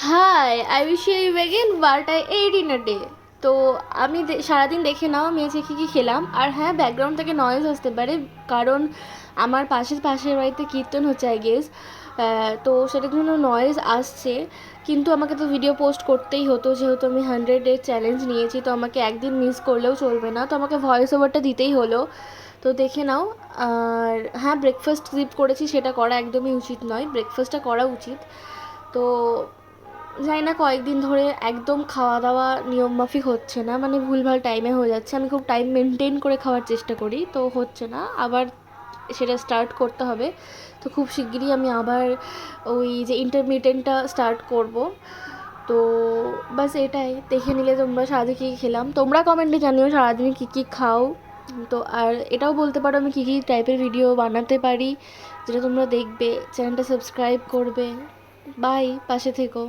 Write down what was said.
High, I wish you again but I ate in a day. তো আমি সারাদিন দেখে নাও আমি আজকে কী কী খেলাম। আর হ্যাঁ, ব্যাকগ্রাউন্ড থেকে নয়েজ আসতে পারে, কারণ আমার পাশের বাড়িতে কীর্তন হচ্ছে আই গেস। তো সেটার জন্য নয়েজ আসছে, কিন্তু আমাকে তো ভিডিও পোস্ট করতেই হতো, যেহেতু আমি 100-এর চ্যালেঞ্জ নিয়েছি, তো আমাকে একদিন মিস করলেও চলবে না, তো আমাকে ভয়েস ওভারটা দিতেই হলো। তো দেখে নাও। আর হ্যাঁ, ব্রেকফাস্ট স্কিপ করেছি, সেটা করা একদমই উচিত নয়, ব্রেকফাস্টটা করা উচিত। তো জানি না, কয়েকদিন ধরে একদম খাওয়া দাওয়া নিয়মমাফিক হচ্ছে না, মানে ভুলভাল টাইমে হয়ে যাচ্ছে। আমি খুব টাইম মেনটেন করে খাওয়ার চেষ্টা করি, তো হচ্ছে না, আবার সেটা স্টার্ট করতে হবে। তো খুব শিগগিরই আমি আবার ওই যে ইন্টারমিডিয়েন্টটা স্টার্ট করব। তো বাস এটাই, দেখে নিলে তোমরা সারাদিন কী কী খেলাম, তোমরা কমেন্টে জানিও সারাদিন কী কী খাও। তো আর এটাও বলতে পারো আমি কী কী টাইপের ভিডিও বানাতে পারি, যেটা তোমরা দেখবে। চ্যানেলটা সাবস্ক্রাইব করবে। বাই, পাশে থেকো।